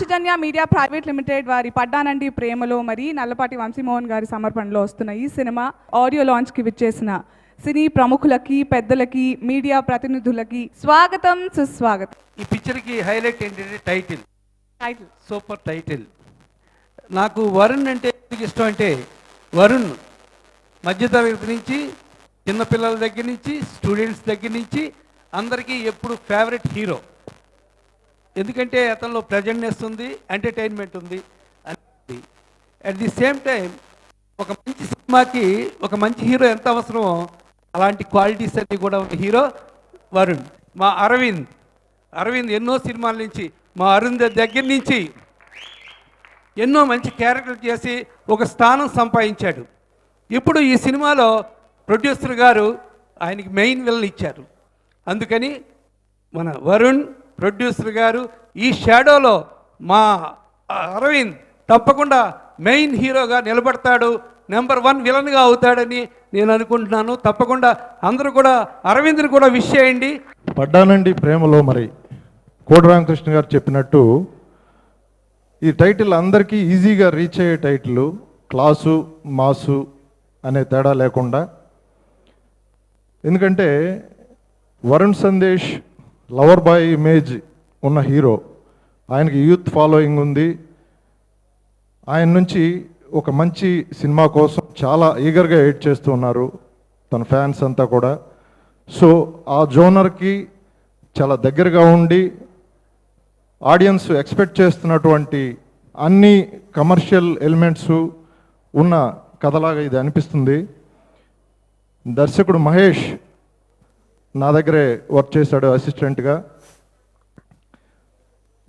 Panchajanya media private limited వారి పడ్డానండి ప్రేమలో మరి నల్లపాటి వంశీమోహన్ గారి సమర్పణలో వస్తున్న ఈ సినిమా ఆడియో లాంచ్కి విచ్చేసిన సినీ ప్రముఖులకి పెద్దలకి మీడియా ప్రతినిధులకి స్వాగతం సుస్వాగతం. ఈ పిక్చర్కి హైలైట్ ఏంటంటే టైటిల్ సూపర్ టైటిల్. నాకు వరుణ్ అంటే ఎందుకు ఇష్టం అంటే వరుణ్ మధ్యతరగతి నుంచి చిన్నపిల్లల దగ్గర నుంచి స్టూడెంట్స్ దగ్గర నుంచి అందరికీ ఎప్పుడు ఫేవరెట్ హీరో. ఎందుకంటే అతనిలో ప్రెజెంట్నెస్ ఉంది, ఎంటర్టైన్మెంట్ ఉంది. అట్ ది సేమ్ టైం ఒక మంచి సినిమాకి ఒక మంచి హీరో ఎంత అవసరమో అలాంటి క్వాలిటీస్ అన్నీ కూడా ఉన్న హీరో వరుణ్. మా అరవింద్ ఎన్నో సినిమాల నుంచి మా అరుంధతి దగ్గర నుంచి ఎన్నో మంచి క్యారెక్టర్లు చేసి ఒక స్థానం సంపాదించాడు. ఇప్పుడు ఈ సినిమాలో ప్రొడ్యూసర్ గారు ఆయనకి మెయిన్ విలన్ ఇచ్చారు. అందుకని మన వరుణ్ ప్రొడ్యూసర్ గారు ఈ షాడోలో మా అరవింద్ తప్పకుండా మెయిన్ హీరోగా నిలబడతాడు, నెంబర్ 1 విలన్గా అవుతాడని నేను అనుకుంటున్నాను. తప్పకుండా అందరూ కూడా అరవింద్ని కూడా విష్ చేయండి. పడ్డానండి ప్రేమలో. మరి కోటి రామకృష్ణ గారు చెప్పినట్టు ఈ టైటిల్ అందరికీ ఈజీగా రీచ్ అయ్యే టైటిల్, క్లాసు మాసు అనే తేడా లేకుండా. ఎందుకంటే Varun Sandesh lover boy image ఉన్న హీరో, ఆయనకి యూత్ ఫాలోయింగ్ ఉంది. ఆయన నుంచి ఒక మంచి సినిమా కోసం చాలా ఈగర్గా వెయిట్ చేస్తూ ఉన్నారు తన ఫ్యాన్స్ అంతా కూడా. సో ఆ జోనర్కి చాలా దగ్గరగా ఉండి ఆడియన్స్ ఎక్స్పెక్ట్ చేస్తున్నటువంటి అన్ని కమర్షియల్ ఎలిమెంట్స్ ఉన్న కథలాగా ఇది అనిపిస్తుంది. దర్శకుడు మహేష్ నా దగ్గరే వర్క్ చేశాడు అసిస్టెంట్గా.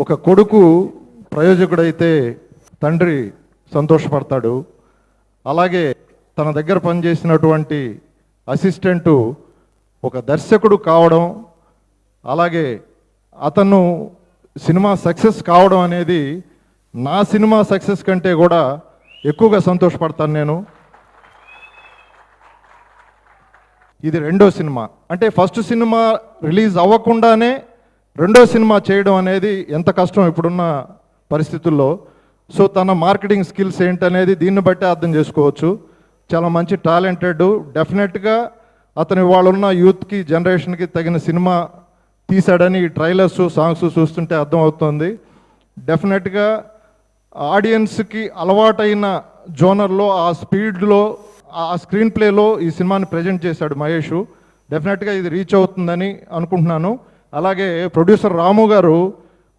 ఒక కొడుకు ప్రయోజకుడైతే తండ్రి సంతోషపడతాడు. అలాగే తన దగ్గర పనిచేసినటువంటి అసిస్టెంటు ఒక దర్శకుడు కావడం, అలాగే అతను సినిమా సక్సెస్ కావడం అనేది నా సినిమా సక్సెస్ కంటే కూడా ఎక్కువగా సంతోషపడతాను నేను. ఇది రెండో సినిమా. అంటే ఫస్ట్ సినిమా రిలీజ్ అవ్వకుండానే రెండో సినిమా చేయడం అనేది ఎంత కష్టం ఇప్పుడున్న పరిస్థితుల్లో. సో తన మార్కెటింగ్ స్కిల్స్ ఏంటనేది దీన్ని బట్టి అర్థం చేసుకోవచ్చు. చాలా మంచి టాలెంటెడ్. డెఫినెట్గా అతను వాళ్ళున్న యూత్కి జనరేషన్కి తగిన సినిమా తీశాడని ఈ ట్రైలర్స్ సాంగ్స్ చూస్తుంటే అర్థమవుతుంది. డెఫినెట్గా ఆడియన్స్కి అలవాటైన జోనర్లో ఆ స్పీడ్లో ఆ స్క్రీన్ ప్లేలో ఈ సినిమాని ప్రజెంట్ చేశాడు మహేష్. డెఫినెట్గా ఇది రీచ్ అవుతుందని అనుకుంటున్నాను. అలాగే ప్రొడ్యూసర్ రాము గారు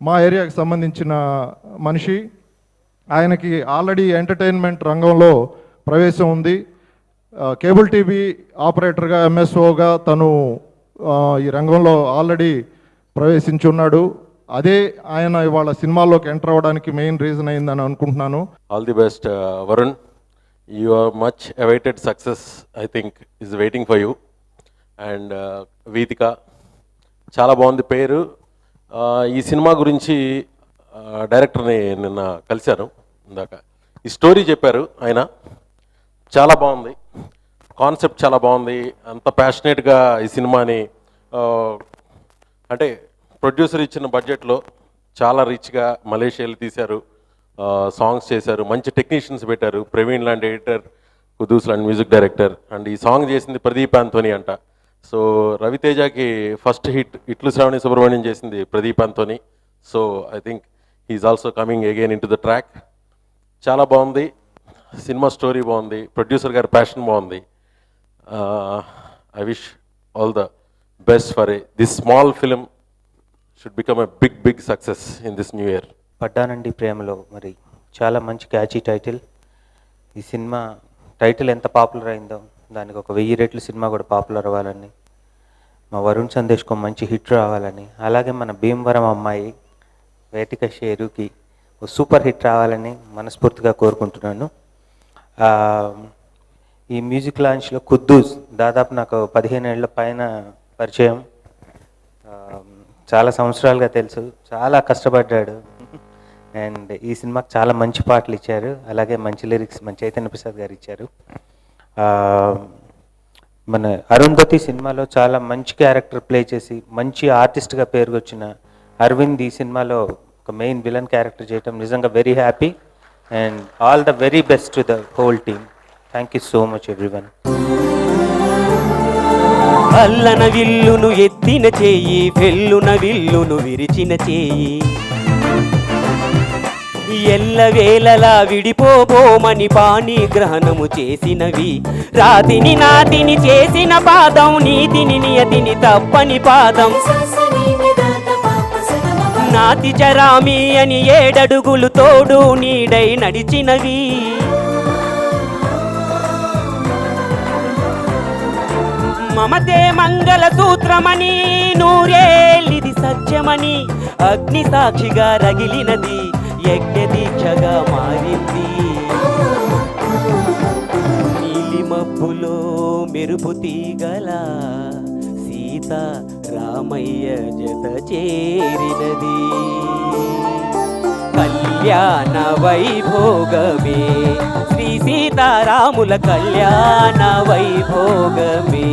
మా ఏరియాకి సంబంధించిన మనిషి. ఆయనకి ఆల్రెడీ ఎంటర్టైన్మెంట్ రంగంలో ప్రవేశం ఉంది. కేబుల్ టీవీ ఆపరేటర్గా ఎంఎస్ఓగా తను ఈ రంగంలో ఆల్రెడీ ప్రవేశించున్నాడు. అదే ఆయన ఇవాళ సినిమాల్లోకి ఎంటర్ అవ్వడానికి మెయిన్ రీజన్ అయిందని అనుకుంటున్నాను. All the best Varun. Your much awaited success, I think, is waiting for you. And Veetika, చాలా బాగుంది పేరు. ఈ సినిమా గురించి డైరెక్టర్ని నిన్న కలిశాను ఇందాక. ఈ స్టోరీ చెప్పారు ఆయన, చాలా బాగుంది. కాన్సెప్ట్ చాలా బాగుంది. అంత ప్యాషనేట్గా ఈ సినిమాని అంటే ప్రొడ్యూసర్ ఇచ్చిన బడ్జెట్లో చాలా రిచ్గా మలేషియాలో తీశారు, సాంగ్స్ చేశారు, మంచి టెక్నీషియన్స్ పెట్టారు. ప్రవీణ్ లాంటి ఎడిటర్, కుదూస్ లాంటి మ్యూజిక్ డైరెక్టర్. అండ్ ఈ సాంగ్ చేసింది ప్రదీప్ ఆంథోనీ అంట. సో రవితేజకి ఫస్ట్ హిట్ ఇట్లు శ్రావణి సుబ్రహ్మణ్యం చేసింది Pradeep Anthony. So I think he's also coming again into the track. చాలా బాగుంది సినిమా, స్టోరీ బాగుంది, ప్రొడ్యూసర్ గారి ప్యాషన్ బాగుంది. I wish all the best for this small film should become a big success in this new year. పడ్డానండి ప్రేమలో మరి చాలా మంచి క్యాచీ టైటిల్. ఈ సినిమా టైటిల్ ఎంత పాపులర్ అయిందో దానికి ఒక 1000 రెట్లు సినిమా కూడా పాపులర్ అవ్వాలని, మా వరుణ్ సందేశ్కు మంచి హిట్ రావాలని, అలాగే మన భీమవరం అమ్మాయి వేటిక షేరుకి ఒక సూపర్ హిట్ రావాలని మనస్ఫూర్తిగా కోరుకుంటున్నాను. ఈ మ్యూజిక్ లాంచ్లో కుద్దూస్ దాదాపు నాకు 15 ఏళ్ల పైన పరిచయం, చాలా సంవత్సరాలుగా తెలుసు, చాలా కష్టపడ్డాడు. అండ్ ఈ సినిమాకి చాలా మంచి పాటలు ఇచ్చారు, అలాగే మంచి లిరిక్స్ మన చైతన్య ప్రసాద్ గారు ఇచ్చారు. మన అరుంధతి సినిమాలో చాలా మంచి క్యారెక్టర్ ప్లే చేసి మంచి ఆర్టిస్ట్గా పేరుకొచ్చిన అరవింద్ ఈ సినిమాలో ఒక మెయిన్ విలన్ క్యారెక్టర్ చేయటం నిజంగా very happy and all the very best to the whole team. Thank you so much everyone. అల్లన విల్లును ఎత్తిన చేయి, వెల్లున విల్లును విరిచిన చేయి, ఎల్లవేళలా విడిపోబోమని పాణి గ్రహణము చేసినవి, రాతిని నాతిని చేసిన పాదం, నీతిని నియతిని తప్పని పాదం, నాతి చరామి అని 7 అడుగులు తోడు నీడై నడిచినవి, మమతే మంగళ సూత్రమని, నూరేళ్ళిది సత్యమని, అగ్ని సాక్షిగా రగిలినది, యజ్ఞ దీక్షగా మారింది, నీలి మబ్బులో మెరుపు తీగల సీత రామయ్య జత చేరినది, కళ్యాణ వైభోగమే శ్రీ సీతారాముల కళ్యాణ వైభోగమే.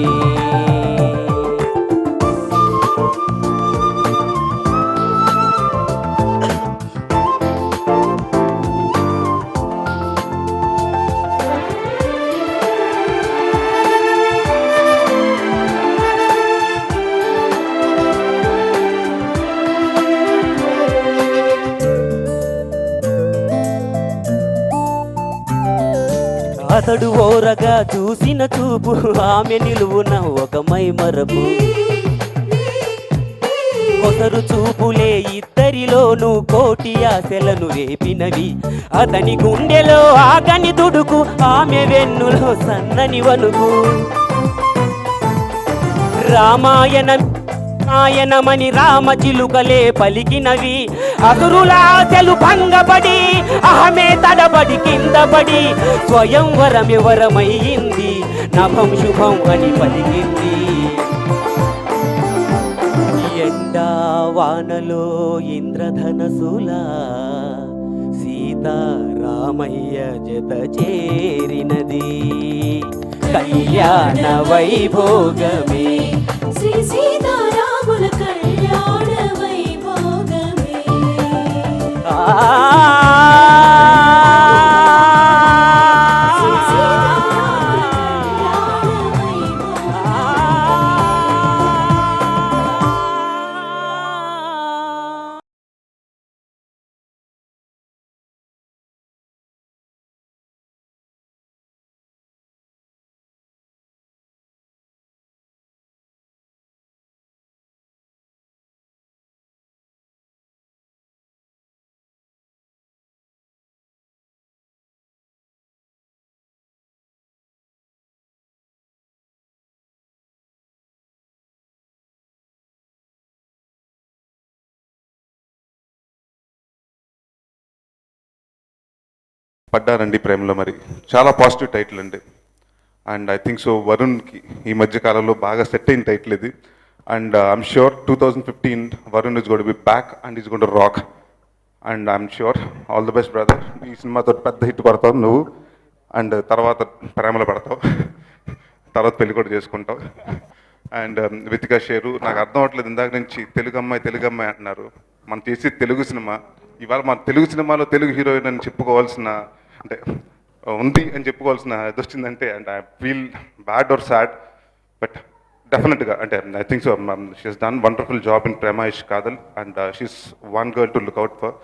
అతడు ఓరగా చూసిన చూపు, ఆమె నిలువున ఒక మైమరపు, కొసరు చూపులే ఇద్దరిలోనూ కోటి ఆశలను రేపినవి, అతని గుండెలో ఆగని దుడుకు, ఆమె వెన్నులో సన్నని వణుకు, రామాయణం ఆయనమని రామ చిలుకలే పలికినవి, అసురుల ఆశలు భంగపడి అహమే తడబడి కిందపడి, స్వయంవరమివరమయ్యింది, నభం శుభం అని పలికింది, ఎండా వానలో ఇంద్రధనసులా సీతారామయ్య జత చేరినది, కళ్యాణ వైభోగమే శ్రీ సీతారాముల కళ్యాణ వైభోగమే. శ్రీ సీతారాముల కళ్యాణ వైభోగమే. పడ్డారండి ప్రేమలో. మరి చాలా పాజిటివ్ టైటిల్ అండి. అండ్ ఐ థింక్ సో వరుణ్కి ఈ మధ్య కాలంలో బాగా సెట్ అయిన టైటిల్ ఇది. And I'm sure 2015 Varun is gonna be back and is gonna rock. And I'm sure all the best brother. ఈ సినిమాతో పెద్ద హిట్ పడతావు నువ్వు. అండ్ తర్వాత ప్రేమలో పడతావు, తర్వాత పెళ్లి కూడా చేసుకుంటావు. అండ్ వితికా షేరు, నాకు అర్థం అవ్వట్లేదు ఇందాక నుంచి తెలుగు అమ్మాయి అంటున్నారు. మనం చేసి తెలుగు సినిమా, ఇవాళ మన తెలుగు సినిమాలో తెలుగు హీరోయిన్ అని చెప్పుకోవాల్సిన, అంటే ఉంది అని చెప్పుకోవాల్సిన ఇది వచ్చిందంటే, and I feel bad or sad, but డెఫినెట్గా అంటే I think so she's done wonderful job in Prema Ishq Kaadhal. And she's one girl to look out for.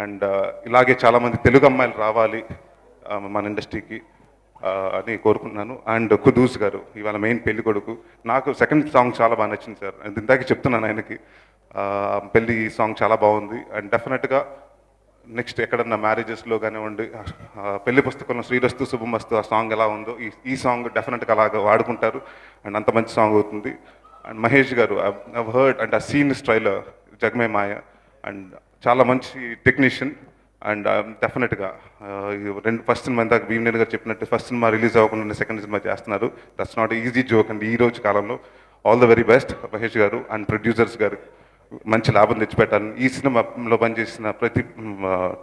And ఇలాగే చాలామంది తెలుగు అమ్మాయిలు రావాలి మన ఇండస్ట్రీకి అని కోరుకుంటున్నాను. అండ్ కుదూస్ గారు ఇవాళ మెయిన్ పెళ్లి కొడుకు. నాకు సెకండ్ సాంగ్ చాలా బాగా నచ్చింది సార్. ఇందాకే చెప్తున్నాను ఆయనకి, పెళ్ళి సాంగ్ చాలా బాగుంది. అండ్ డెఫినెట్గా నెక్స్ట్ ఎక్కడన్నా మ్యారేజెస్లో కానివ్వండి, పెళ్లి పుస్తకంలో శ్రీరస్తు శుభమస్తు ఆ సాంగ్ ఎలా ఉందో ఈ సాంగ్ డెఫినెట్గా అలాగ వాడుకుంటారు. అండ్ అంత మంచి సాంగ్ అవుతుంది. And Mahesh garu, I heard and ఆ scene trailer Jagame Maya, and చాలా మంచి టెక్నీషియన్. అండ్ డెఫినెట్గా ఫస్ట్ సినిమా ఇందాక భీమనేని గారు చెప్పినట్టు ఫస్ట్ సినిమా రిలీజ్ అవ్వకుండా సెకండ్ సినిమా చేస్తున్నారు. దట్స్ నాట్ ఈజీ జోక్ అండి ఈ రోజు కాలంలో. All the very best Mahesh garu. And producers గారు మంచి లాభం తెచ్చిపెట్టాలని, ఈ సినిమాలో పనిచేసిన ప్రతి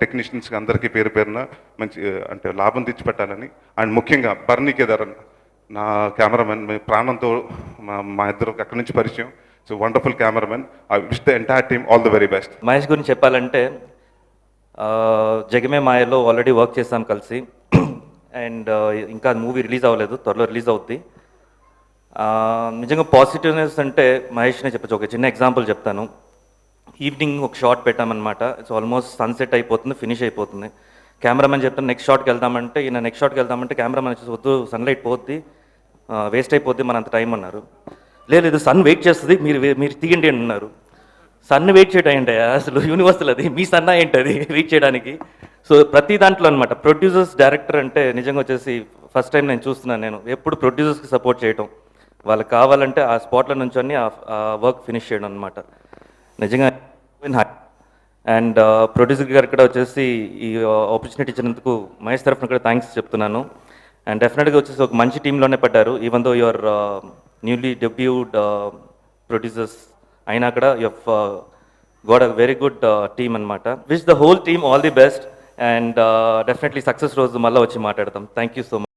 టెక్నీషియన్స్కి అందరికీ పేరు పేరున మంచి అంటే లాభం తెచ్చిపెట్టాలని. అండ్ ముఖ్యంగా బర్నీ కేదారన్ నా కెమెరామెన్, ప్రాణంతో మా ఇద్దరు అక్కడి నుంచి పరిచయం. So wonderful cameraman. I wish the entire team all the very best. Mahesh గురించి చెప్పాలంటే జగమే మాయలో ఆల్రెడీ వర్క్ చేస్తాం కలిసి అండ్ ఇంకా మూవీ రిలీజ్ అవ్వలేదు, త్వరలో రిలీజ్ అవుద్ది. నిజంగా పాజిటివ్నెస్ అంటే మహేష్నే చెప్పచ్చు. ఒక చిన్న ఎగ్జాంపుల్ చెప్తాను. ఈవినింగ్ ఒక షాట్ పెట్టామన్నమాట. ఇట్స్ ఆల్మోస్ట్ సన్సెట్ అయిపోతుంది, ఫినిష్ అయిపోతుంది. కెమెరామెన్ చెప్తాను నెక్స్ట్ షాట్కి వెళ్దామంటే, ఈయన నెక్స్ట్ షాట్కి వెళ్దామంటే కెమెరామెన్ వచ్చేసి వద్దు, సన్లైట్ పోద్ది, వేస్ట్ అయిపోద్ది మన అంత టైం అన్నారు. లేదు సన్ వెయిట్ చేస్తుంది, మీరు తీయండి అని అన్నారు. సన్ వెయిట్ చేయడం ఏంటయ్యా, అసలు యూనివర్సల్ అది, మీ సన్న ఏంటది వెయిట్ చేయడానికి. సో ప్రతి దాంట్లో అనమాట ప్రొడ్యూసర్స్ డైరెక్టర్ అంటే నిజంగా వచ్చేసి ఫస్ట్ టైం నేను చూస్తున్నాను. నేను ఎప్పుడు ప్రొడ్యూసర్స్కి సపోర్ట్ చేయడం, వాళ్ళకి కావాలంటే ఆ స్పాట్లో నుంచొని ఆ వర్క్ ఫినిష్ చేయడం అనమాట. నిజంగా అండ్ ప్రొడ్యూసర్ గారు కూడా వచ్చేసి ఈ ఆపర్చునిటీ ఇచ్చినందుకు మహేష్ తరఫున కూడా థ్యాంక్స్ చెప్తున్నాను. అండ్ డెఫినెట్గా వచ్చేసి ఒక మంచి టీంలోనే పడ్డారు. Even though your newly debuted producers అయినా కూడా you got a very good team అనమాట. Wish the whole team all the best and definitely success రోజు మళ్ళీ వచ్చి మాట్లాడతాం. Thank you so much.